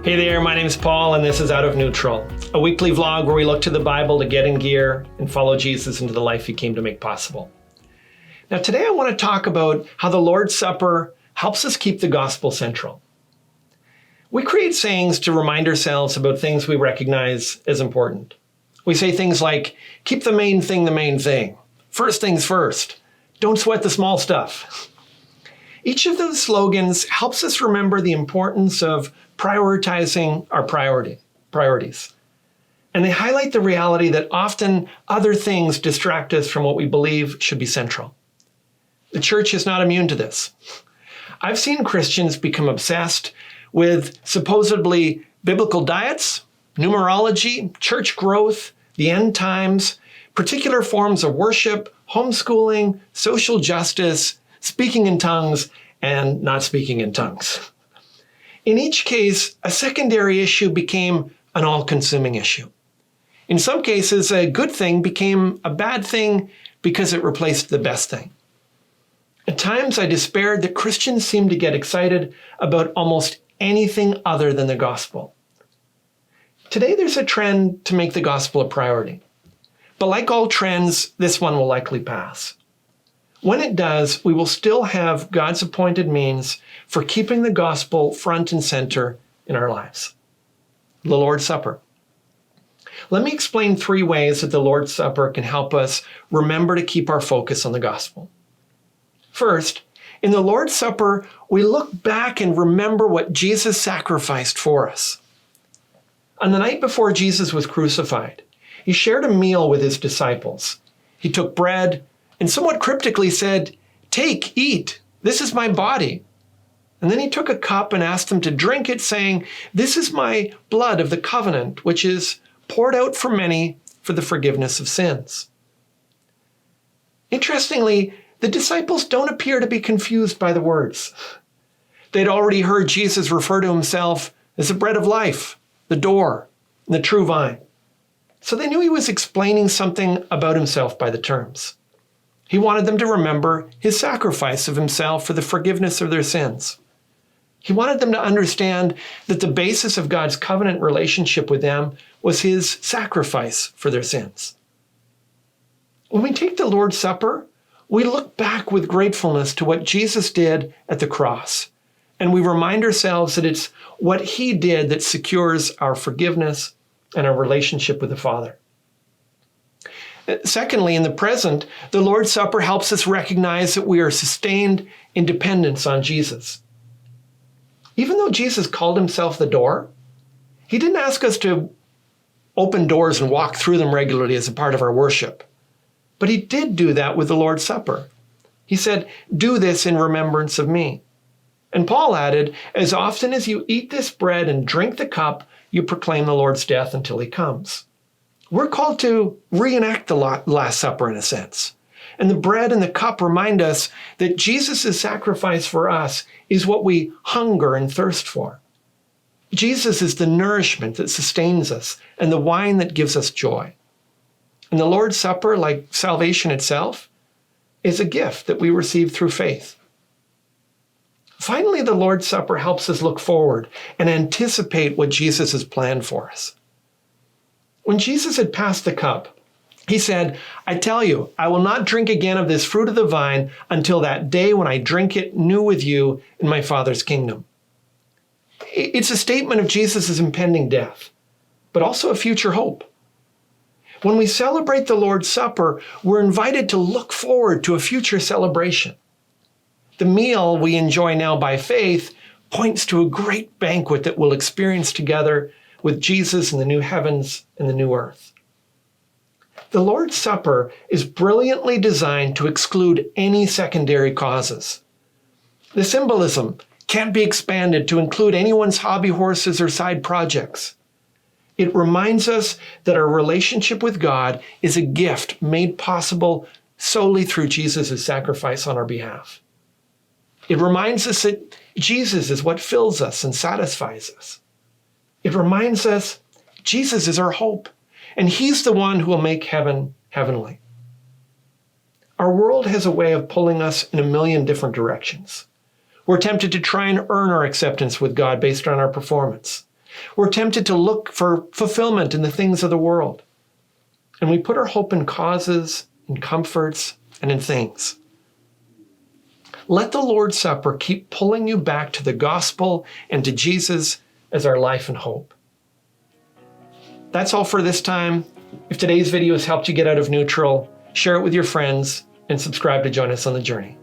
Hey there, my name is Paul, and this is Out of Neutral, a weekly vlog where we look to the Bible to get in gear and follow Jesus into the life he came to make possible. Now, today I want to talk about how the Lord's Supper helps us keep the gospel central. We create sayings to remind ourselves about things we recognize as important. We say things like, keep the main thing. First things first. Don't sweat the small stuff. Each of those slogans helps us remember the importance of prioritizing our priorities. And they highlight the reality that often other things distract us from what we believe should be central. The church is not immune to this. I've seen Christians become obsessed with supposedly biblical diets, numerology, church growth, the end times, particular forms of worship, homeschooling, social justice, speaking in tongues, and not speaking in tongues. In each case, a secondary issue became an all-consuming issue. In some cases, a good thing became a bad thing because it replaced the best thing. At times, I despaired that Christians seemed to get excited about almost anything other than the gospel. Today, there's a trend to make the gospel a priority. But like all trends, this one will likely pass. When it does, we will still have God's appointed means for keeping the gospel front and center in our lives. The Lord's Supper. Let me explain 3 ways that the Lord's Supper can help us remember to keep our focus on the gospel. First, in the Lord's Supper, we look back and remember what Jesus sacrificed for us. On the night before Jesus was crucified, he shared a meal with his disciples. He took bread and somewhat cryptically said, "Take, eat, this is my body." And then he took a cup and asked them to drink it, saying, "This is my blood of the covenant, which is poured out for many for the forgiveness of sins." Interestingly, the disciples don't appear to be confused by the words. They'd already heard Jesus refer to himself as the bread of life, the door, and the true vine. So they knew he was explaining something about himself by the terms. He wanted them to remember his sacrifice of himself for the forgiveness of their sins. He wanted them to understand that the basis of God's covenant relationship with them was his sacrifice for their sins. When we take the Lord's Supper, we look back with gratefulness to what Jesus did at the cross, and we remind ourselves that it's what he did that secures our forgiveness and our relationship with the Father. Secondly, in the present, the Lord's Supper helps us recognize that we are sustained in dependence on Jesus. Even though Jesus called himself the door, he didn't ask us to open doors and walk through them regularly as a part of our worship. But he did do that with the Lord's Supper. He said, "Do this in remembrance of me." And Paul added, "As often as you eat this bread and drink the cup, you proclaim the Lord's death until he comes." We're called to reenact the Last Supper in a sense. And the bread and the cup remind us that Jesus' sacrifice for us is what we hunger and thirst for. Jesus is the nourishment that sustains us and the wine that gives us joy. And the Lord's Supper, like salvation itself, is a gift that we receive through faith. Finally, the Lord's Supper helps us look forward and anticipate what Jesus has planned for us. When Jesus had passed the cup, he said, "I tell you, I will not drink again of this fruit of the vine until that day when I drink it new with you in my Father's kingdom." It's a statement of Jesus' impending death, but also a future hope. When we celebrate the Lord's Supper, we're invited to look forward to a future celebration. The meal we enjoy now by faith points to a great banquet that we'll experience together with Jesus in the new heavens and the new earth. The Lord's Supper is brilliantly designed to exclude any secondary causes. The symbolism can't be expanded to include anyone's hobby horses or side projects. It reminds us that our relationship with God is a gift made possible solely through Jesus' sacrifice on our behalf. It reminds us that Jesus is what fills us and satisfies us. It reminds us Jesus is our hope, and he's the one who will make heaven heavenly. Our world has a way of pulling us in a million different directions. We're tempted to try and earn our acceptance with God based on our performance. We're tempted to look for fulfillment in the things of the world. And we put our hope in causes, in comforts, and in things. Let the Lord's Supper keep pulling you back to the gospel and to Jesus as our life and hope. That's all for this time. If today's video has helped you get out of neutral, share it with your friends and subscribe to join us on the journey.